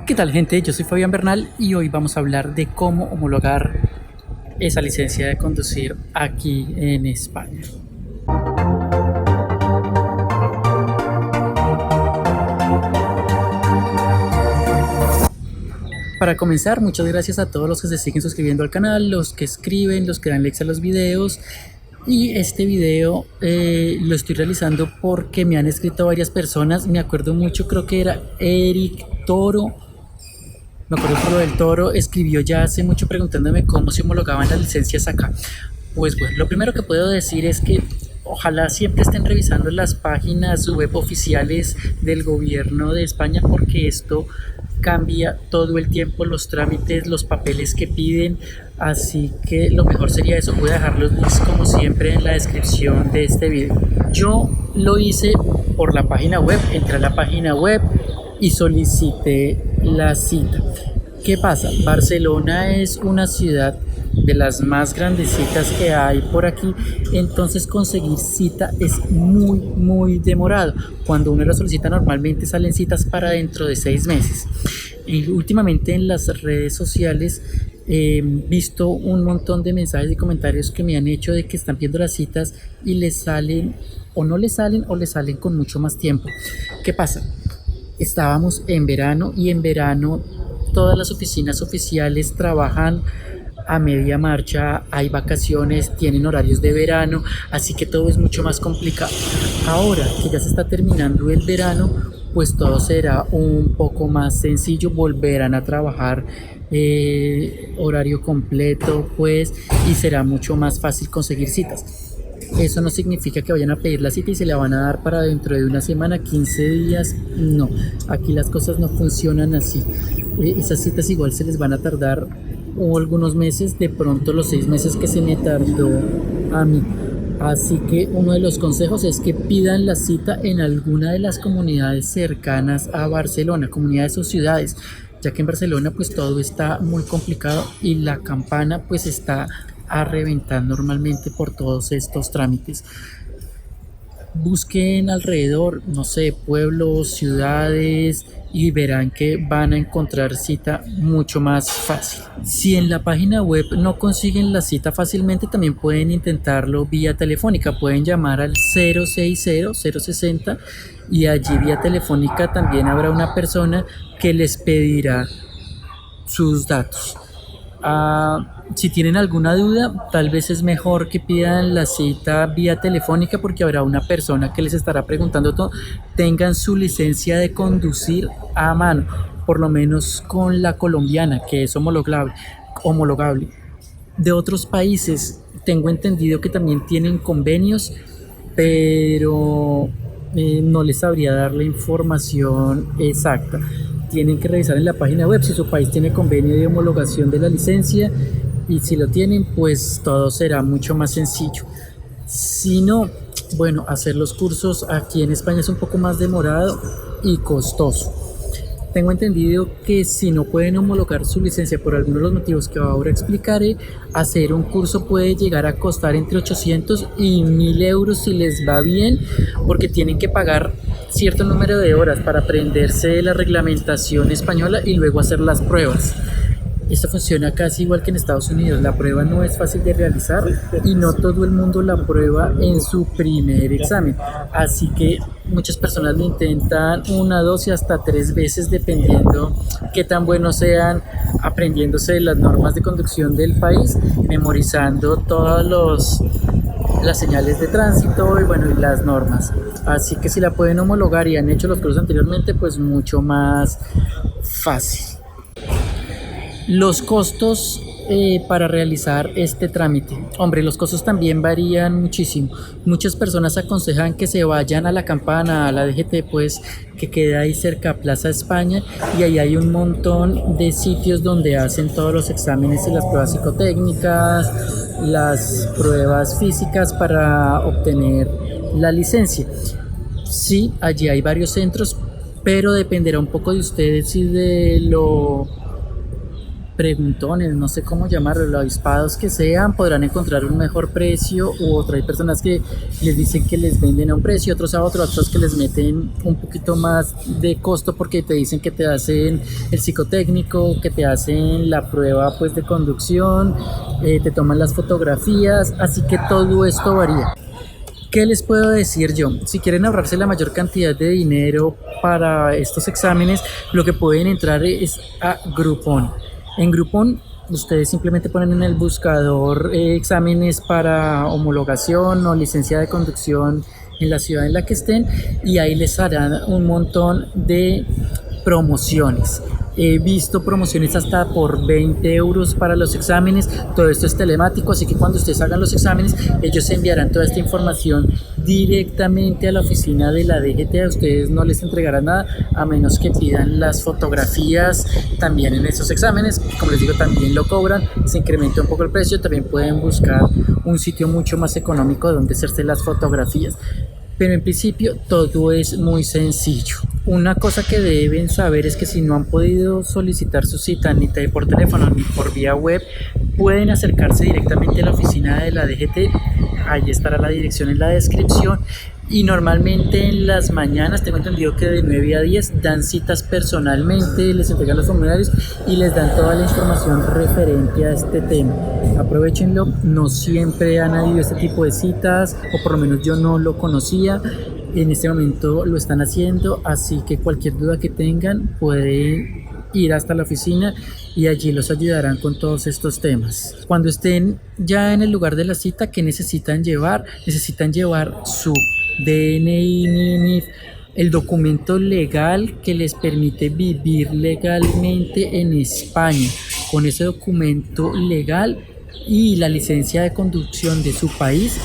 ¿Qué tal, gente? Yo soy Fabián Bernal y hoy vamos a hablar de cómo homologar esa licencia de conducir aquí en España. Para comenzar, muchas gracias a todos los que se siguen suscribiendo al canal, los que escriben, los que dan likes a los videos. Y este video lo estoy realizando porque me han escrito varias personas. Me acuerdo mucho, creo que era Eric Toro. Me acuerdo por lo del Toro, escribió ya hace mucho preguntándome cómo se homologaban las licencias acá. Pues bueno, lo primero que puedo decir es que ojalá siempre estén revisando las páginas web oficiales del gobierno de España, porque esto cambia todo el tiempo, los trámites, los papeles que piden. Así que lo mejor sería eso. Voy a dejar los links como siempre en la descripción de este video. Yo lo hice por la página web, entré a la página web y solicité la cita. ¿Qué pasa? Barcelona es una ciudad de las más grandecitas que hay por aquí, entonces conseguir cita es muy demorado. Cuando uno la solicita normalmente salen citas para dentro de 6 meses. Y últimamente en las redes sociales he visto un montón de mensajes y comentarios que me han hecho de que están viendo las citas y les salen o no les salen o les salen con mucho más tiempo. ¿Qué pasa? Estábamos en verano y en verano todas las oficinas oficiales trabajan a media marcha, hay vacaciones, tienen horarios de verano, así que todo es mucho más complicado. Ahora que ya se está terminando el verano, pues todo será un poco más sencillo, volverán a trabajar horario completo, pues, y será mucho más fácil conseguir citas. Eso no significa que vayan a pedir la cita y se la van a dar para dentro de una semana, 15 días, no, aquí las cosas no funcionan así. Esas citas igual se les van a tardar o algunos meses, de pronto los 6 meses que se me tardó a mí. Así que uno de los consejos es que pidan la cita en alguna de las comunidades cercanas a Barcelona, comunidades o ciudades, ya que en Barcelona pues todo está muy complicado y la campana pues está a reventar normalmente por todos estos trámites. Busquen alrededor, no sé, pueblos, ciudades, y verán que van a encontrar cita mucho más fácil. Si en la página web no consiguen la cita fácilmente, también pueden intentarlo vía telefónica. Pueden llamar al 060-060 y allí vía telefónica también habrá una persona que les pedirá sus datos. Si tienen alguna duda, tal vez es mejor que pidan la cita vía telefónica, porque habrá una persona que les estará preguntando todo. Tengan su licencia de conducir a mano, por lo menos con la colombiana, que es homologable. De otros países tengo entendido que también tienen convenios, pero no les sabría dar la información exacta. Tienen que revisar en la página web si su país tiene convenio de homologación de la licencia, y si lo tienen pues todo será mucho más sencillo. Si no, bueno, hacer los cursos aquí en España es un poco más demorado y costoso. Tengo entendido que si no pueden homologar su licencia por alguno de los motivos que ahora explicaré, hacer un curso puede llegar a costar entre 800 y 1000 euros si les va bien, porque tienen que pagar cierto número de horas para aprenderse la reglamentación española y luego hacer las pruebas. Esto funciona casi igual que en Estados Unidos. La prueba no es fácil de realizar y no todo el mundo la prueba en su primer examen. Así que muchas personas lo intentan 1, 2 y hasta 3 veces, dependiendo qué tan buenos sean aprendiéndose las normas de conducción del país, memorizando todas las señales de tránsito y bueno, y las normas. Así que si la pueden homologar y han hecho los cursos anteriormente, pues mucho más fácil. Los costos para realizar este trámite. Hombre, los costos también varían muchísimo. Muchas personas aconsejan que se vayan a la Campana, a la DGT, pues, que queda ahí cerca a Plaza España, y ahí hay un montón de sitios donde hacen todos los exámenes y las pruebas psicotécnicas, las pruebas físicas para obtener la licencia. Sí, allí hay varios centros, pero dependerá un poco de ustedes y de preguntones, no sé cómo llamarlo, los avispados que sean, podrán encontrar un mejor precio u otro. Hay personas que les dicen que les venden a un precio, otros a otro, otros que les meten un poquito más de costo porque te dicen que te hacen el psicotécnico, que te hacen la prueba pues de conducción, te toman las fotografías, así que todo esto varía. ¿Qué les puedo decir yo? Si quieren ahorrarse la mayor cantidad de dinero para estos exámenes, lo que pueden entrar es a Groupon. En Groupon ustedes simplemente ponen en el buscador exámenes para homologación o licencia de conducción en la ciudad en la que estén y ahí les harán un montón de promociones. He visto promociones hasta por 20 euros para los exámenes. Todo esto es telemático, así que cuando ustedes hagan los exámenes, ellos enviarán toda esta información directamente a la oficina de la DGT. A ustedes no les entregarán nada, a menos que pidan las fotografías también en esos exámenes. Como les digo, también lo cobran, se incrementa un poco el precio. También pueden buscar un sitio mucho más económico donde hacerse las fotografías. Pero en principio todo es muy sencillo. Una cosa que deben saber es que si no han podido solicitar su cita ni por teléfono ni por vía web, pueden acercarse directamente a la oficina de la DGT. Ahí estará la dirección en la descripción. Y normalmente en las mañanas, tengo entendido que de 9 a 10 dan citas personalmente, les entregan los formularios y les dan toda la información referente a este tema. Aprovechenlo, no siempre han habido este tipo de citas, o por lo menos yo no lo conocía. En este momento lo están haciendo, así que cualquier duda que tengan pueden ir hasta la oficina y allí los ayudarán con todos estos temas. Cuando estén ya en el lugar de la cita, ¿qué necesitan llevar? Necesitan llevar su DNI, NIF, el documento legal que les permite vivir legalmente en España. Con ese documento legal y la licencia de conducción de su país,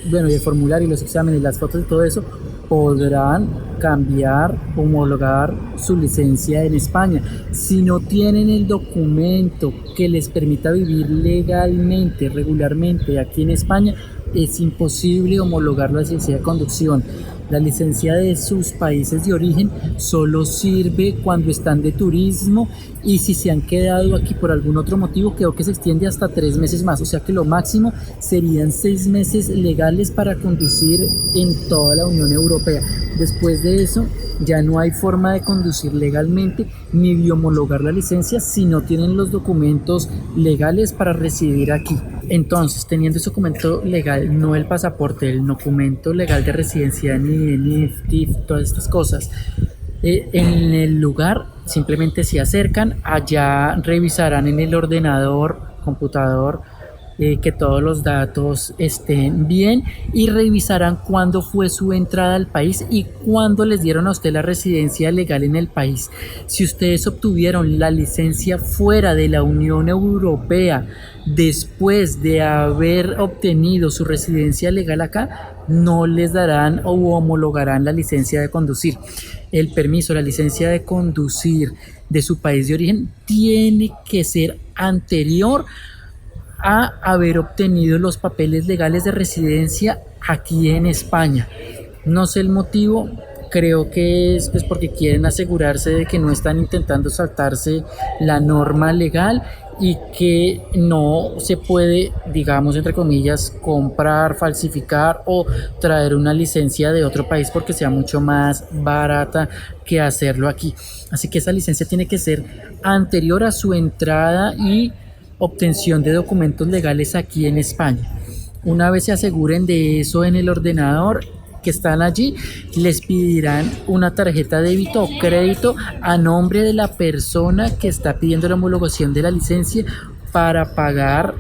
bueno, y el formulario, los exámenes, las fotos y todo eso, podrán cambiar, homologar su licencia en España. Si no tienen el documento que les permita vivir legalmente, regularmente aquí en España, es imposible homologar la licencia de conducción. La licencia de sus países de origen solo sirve cuando están de turismo y si se han quedado aquí por algún otro motivo, creo que se extiende hasta 3 meses más, o sea que lo máximo serían 6 meses legales para conducir en toda la Unión Europea. Después de eso ya no hay forma de conducir legalmente ni de homologar la licencia si no tienen los documentos legales para residir aquí. Entonces, teniendo ese documento legal, no el pasaporte, el documento legal de residencia, ni el NIF, TIF, todas estas cosas, en el lugar simplemente se acercan, allá revisarán en el ordenador, computador, que todos los datos estén bien y revisarán cuándo fue su entrada al país y cuándo les dieron a usted la residencia legal en el país. Si ustedes obtuvieron la licencia fuera de la Unión Europea después de haber obtenido su residencia legal acá, no les darán o homologarán la licencia de conducir. El permiso, la licencia de conducir de su país de origen tiene que ser anterior a haber obtenido los papeles legales de residencia aquí en España. No sé el motivo, creo que es pues porque quieren asegurarse de que no están intentando saltarse la norma legal y que no se puede, digamos entre comillas, comprar, falsificar o traer una licencia de otro país porque sea mucho más barata que hacerlo aquí. Así que esa licencia tiene que ser anterior a su entrada y obtención de documentos legales aquí en España. Una vez se aseguren de eso en el ordenador que están allí, les pedirán una tarjeta de débito o crédito a nombre de la persona que está pidiendo la homologación de la licencia para pagar,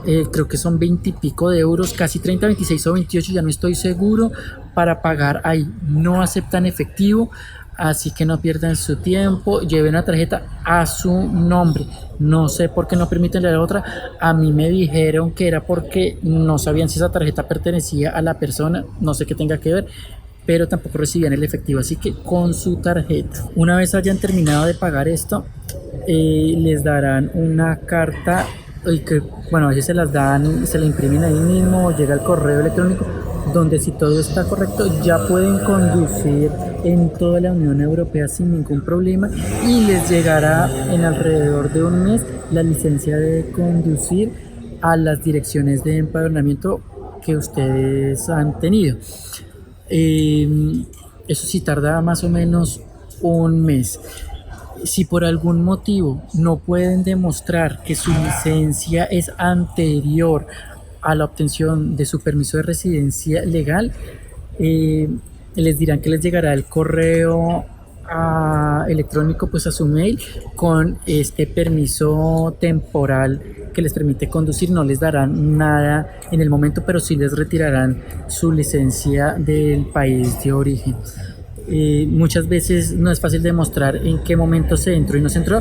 creo que son 20 y pico de euros, casi 30, 26 o 28, ya no estoy seguro, para pagar ahí. No aceptan efectivo, así que no pierdan su tiempo, lleven la tarjeta a su nombre. No sé por qué no permiten la otra. A mí me dijeron que era porque no sabían si esa tarjeta pertenecía a la persona, no sé qué tenga que ver, pero tampoco recibían el efectivo, así que con su tarjeta. Una vez hayan terminado de pagar esto, les darán una carta que, bueno, a veces se las dan, se la imprimen ahí mismo, llega al correo electrónico, donde si todo está correcto ya pueden conducir en toda la Unión Europea sin ningún problema y les llegará en alrededor de un mes la licencia de conducir a las direcciones de empadronamiento que ustedes han tenido. Eso sí tarda más o menos un mes. Si por algún motivo no pueden demostrar que su licencia es anterior a la obtención de su permiso de residencia legal, eh, les dirán que les llegará el correo electrónico pues a su mail con este permiso temporal que les permite conducir. No les darán nada en el momento, pero sí les retirarán su licencia del país de origen. Muchas veces no es fácil demostrar en qué momento se entró y no se entró.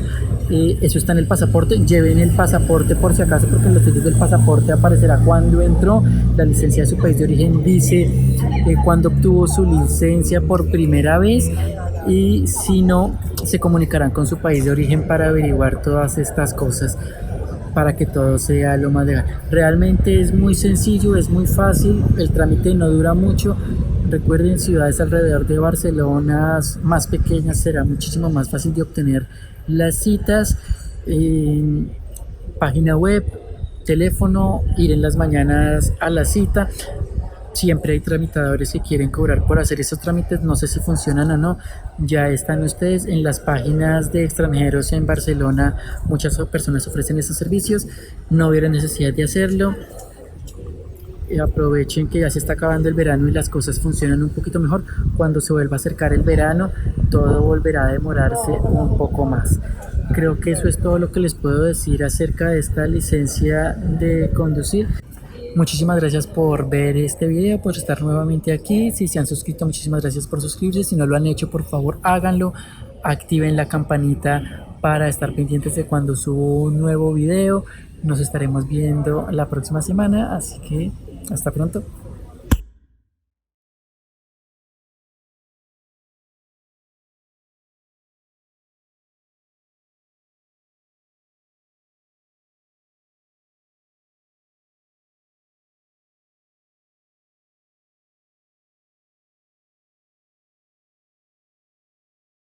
Eso está en el pasaporte. Lleven el pasaporte por si acaso, porque en los sellos del pasaporte aparecerá cuándo entró. La licencia de su país de origen dice cuándo obtuvo su licencia por primera vez, y si no, se comunicarán con su país de origen para averiguar todas estas cosas, para que todo sea lo más legal. Realmente es muy sencillo, es muy fácil, el trámite no dura mucho. Recuerden, ciudades alrededor de Barcelona más pequeñas será muchísimo más fácil de obtener las citas. Página web, teléfono, ir en las mañanas a la cita. Siempre hay tramitadores que quieren cobrar por hacer esos trámites, no sé si funcionan o no. Ya están ustedes en las páginas de extranjeros en Barcelona, muchas personas ofrecen esos servicios, no hubiera necesidad de hacerlo. Aprovechen que ya se está acabando el verano y las cosas funcionan un poquito mejor. Cuando se vuelva a acercar el verano, todo volverá a demorarse un poco más. Creo que eso es todo lo que les puedo decir acerca de esta licencia de conducir. Muchísimas gracias por ver este video, por estar nuevamente aquí. Si se han suscrito, muchísimas gracias por suscribirse. Si no lo han hecho, por favor háganlo. Activen la campanita para estar pendientes de cuando subo un nuevo video. Nos estaremos viendo la próxima semana, así que hasta pronto.